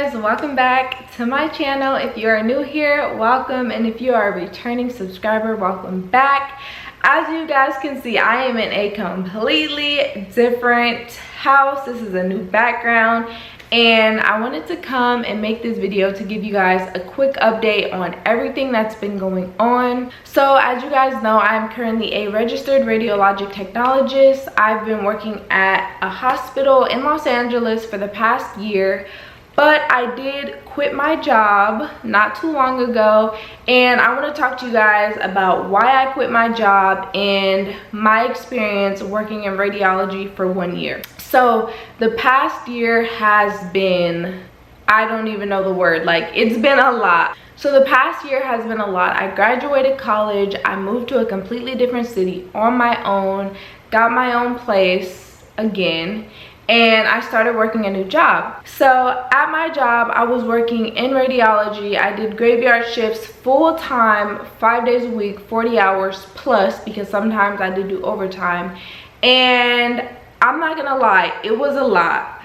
guys, welcome back to my channel. If you are new here, welcome, and if you are a returning subscriber, welcome back. As you guys can see, I am in a completely different house. This is a new background, and I wanted to come and make this video to give you guys a quick update on everything that's been going on. So as you guys know, I'm currently a registered radiologic technologist. I've been working at a hospital in Los Angeles for the past year, but I did quit my job not too long ago, and I want to talk to you guys about why I quit my job and my experience working in radiology for 1 year. So the past year has been, I don't even know the word, like it's been a lot. So the past year has been a lot. I graduated college, I moved to a completely different city on my own, got my own place again, and I started working a new job. So at my job, I was working in radiology. I did graveyard shifts full time, 5 days a week, 40 hours plus, because sometimes I did do overtime. And I'm not gonna lie, it was a lot.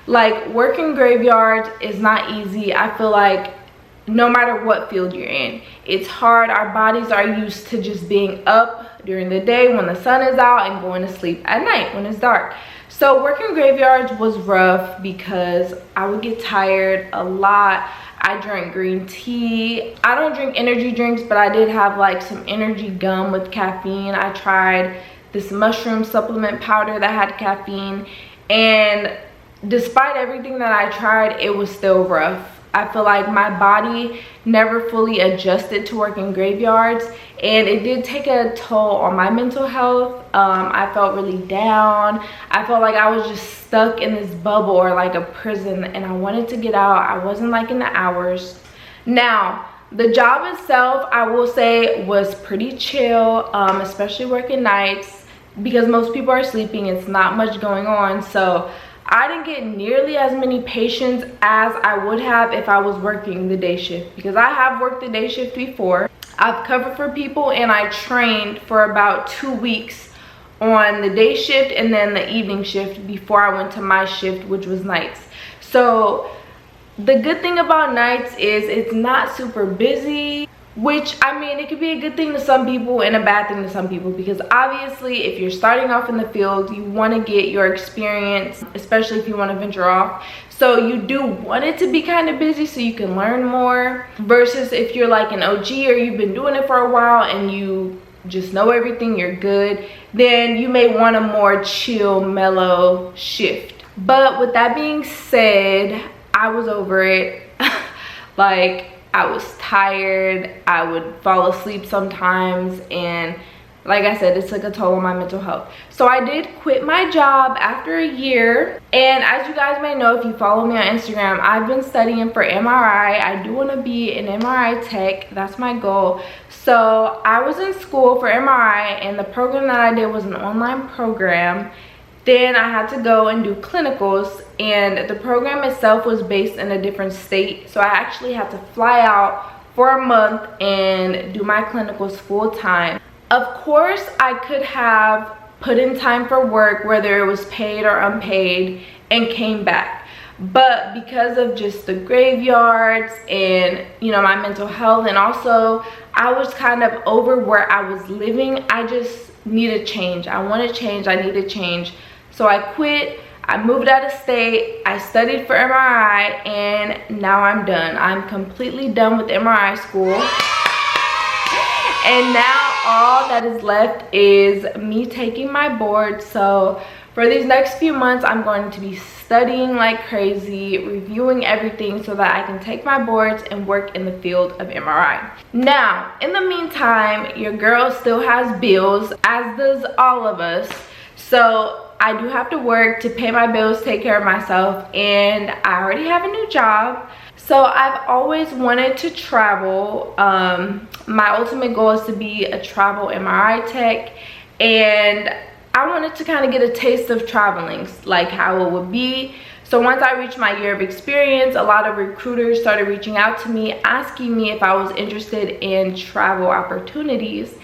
Like, working graveyards is not easy. I feel like no matter what field you're in, it's hard. Our bodies are used to just being up during the day when the sun is out and going to sleep at night when it's dark. So working graveyards was rough because I would get tired a lot. I drank green tea. I don't drink energy drinks, but I did have like some energy gum with caffeine. I tried this mushroom supplement powder that had caffeine, and despite everything that I tried, it was still rough. I feel like my body never fully adjusted to working graveyards, and it did take a toll on my mental health. I felt really down. I felt like I was just stuck in this bubble or like a prison, and I wanted to get out. I wasn't liking the hours. Now, the job itself, I will say, was pretty chill, especially working nights, because most people are sleeping. It's not much going on, so I didn't get nearly as many patients as I would have if I was working the day shift, because I have worked the day shift before. I've covered for people, and I trained for about 2 weeks on the day shift and then the evening shift before I went to my shift, which was nights. So the good thing about nights is it's not super busy, which, I mean, it could be a good thing to some people and a bad thing to some people, because obviously if you're starting off in the field, you want to get your experience, especially if you want to venture off. So you do want it to be kind of busy so you can learn more, versus if you're like an OG or you've been doing it for a while and you just know everything, you're good, then you may want a more chill, mellow shift. But with that being said, I was over it. Like, I was tired, I would fall asleep sometimes, and like I said, it took a toll on my mental health. So I did quit my job after a year, and as you guys may know, if you follow me on Instagram, I've been studying for MRI. I do want to be an MRI tech, that's my goal. So I was in school for MRI, and the program that I did was an online program. Then I had to go and do clinicals, and the program itself was based in a different state. So I actually had to fly out for a month and do my clinicals full time. Of course, I could have put in time for work, whether it was paid or unpaid, and came back. But because of just the graveyards and, you know, my mental health, and also I was kind of over where I was living, I just needed change. I wanted change, I needed change. So I quit, I moved out of state, I studied for MRI, and now I'm done. I'm completely done with MRI school. And now all that is left is me taking my board. So for these next few months, I'm going to be studying like crazy, reviewing everything so that I can take my boards and work in the field of MRI. Now, in the meantime, your girl still has bills, as does all of us. So I do have to work to pay my bills, take care of myself, and I already have a new job. So I've always wanted to travel. My ultimate goal is to be a travel MRI tech, and I wanted to kind of get a taste of traveling, like how it would be. So once I reached my year of experience, a lot of recruiters started reaching out to me, asking me if I was interested in travel opportunities.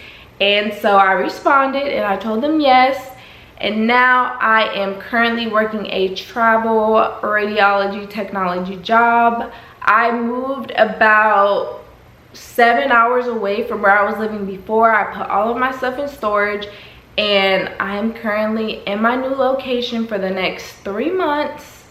And so I responded, and I told them yes. and now I am currently working a travel radiology technology job. I moved about 7 hours away from where I was living before. I put all of my stuff in storage, and I'm currently in my new location for the next 3 months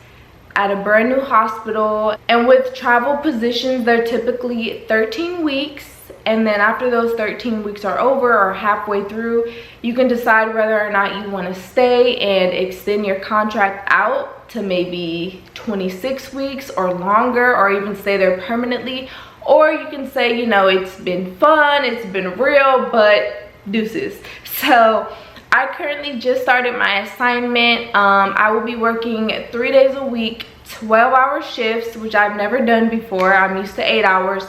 at a brand new hospital. And with travel positions, they're typically 13 weeks, and then after those 13 weeks are over or halfway through, you can decide whether or not you want to stay and extend your contract out to maybe 26 weeks or longer, or even stay there permanently. Or you can say, you know, it's been fun, it's been real, but deuces. So I currently just started my assignment. I will be working 3 days a week, 12-hour shifts, which I've never done before. I'm used to 8 hours.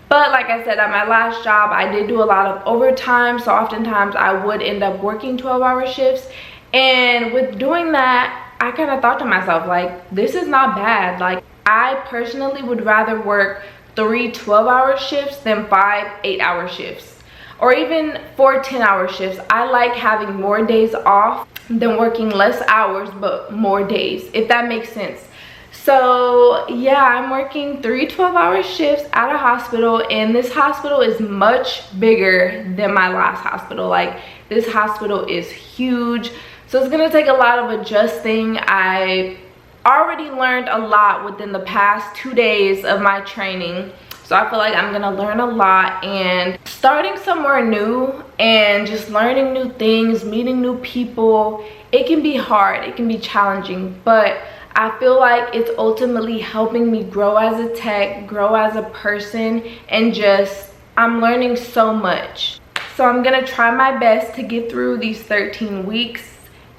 But like I said, at my last job, I did do a lot of overtime, so oftentimes I would end up working 12-hour shifts. And with doing that, I kind of thought to myself, like, this is not bad. Like, I personally would rather work 3 12-hour shifts than 5 8-hour shifts, or even 4 10-hour shifts. I like having more days off than working less hours but more days, if that makes sense. So yeah, I'm working 3 12-hour shifts at a hospital, and this hospital is much bigger than my last hospital. Like, this hospital is huge, so it's gonna take a lot of adjusting. I already learned a lot within the past 2 days of my training, so I feel like I'm gonna learn a lot. And starting somewhere new and just learning new things, meeting new people, it can be hard, it can be challenging, but I feel like it's ultimately helping me grow as a tech, grow as a person, and just, I'm learning so much. So I'm gonna try my best to get through these 13 weeks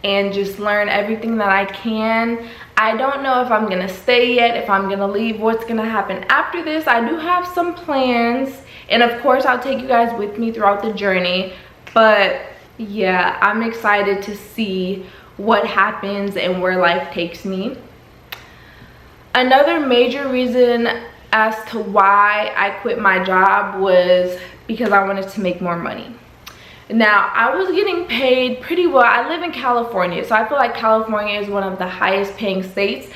and just learn everything that I can. I don't know if I'm gonna stay yet, if I'm gonna leave, what's gonna happen after this. I do have some plans, and of course I'll take you guys with me throughout the journey. But yeah, I'm excited to see what happens and where life takes me. Another major reason as to why I quit my job was because I wanted to make more money. Now, I was getting paid pretty well. I live in California, so I feel like California is one of the highest paying states,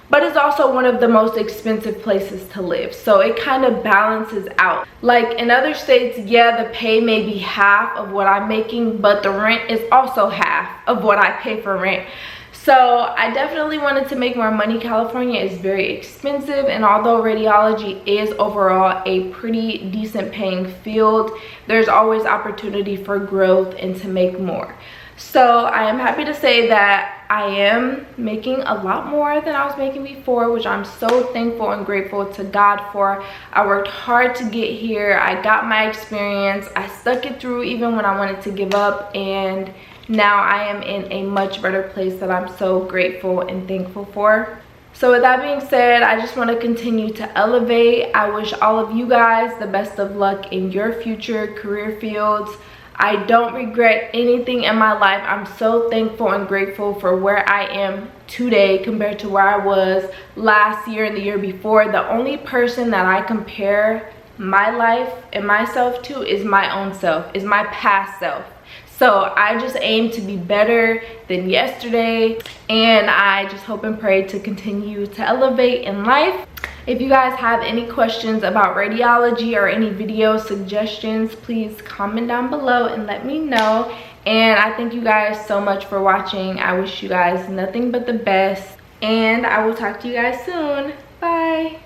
but it's also one of the most expensive places to live. So it kind of balances out. Like in other states, yeah, the pay may be half of what I'm making, but the rent is also half of what I pay for rent. So I definitely wanted to make more money. California is very expensive, and although radiology is overall a pretty decent paying field, there's always opportunity for growth and to make more. So I am happy to say that I am making a lot more than I was making before, which I'm so thankful and grateful to God for. I worked hard to get here. I got my experience. I stuck it through even when I wanted to give up, and now I am in a much better place that I'm so grateful and thankful for. So with that being said, I just want to continue to elevate. I wish all of you guys the best of luck in your future career fields. I don't regret anything in my life. I'm so thankful and grateful for where I am today compared to where I was last year and the year before. The only person that I compare my life and myself to is my own self, is my past self. So I just aim to be better than yesterday, and I just hope and pray to continue to elevate in life. If you guys have any questions about radiology or any video suggestions, please comment down below and let me know. And I thank you guys so much for watching. I wish you guys nothing but the best, and I will talk to you guys soon. Bye.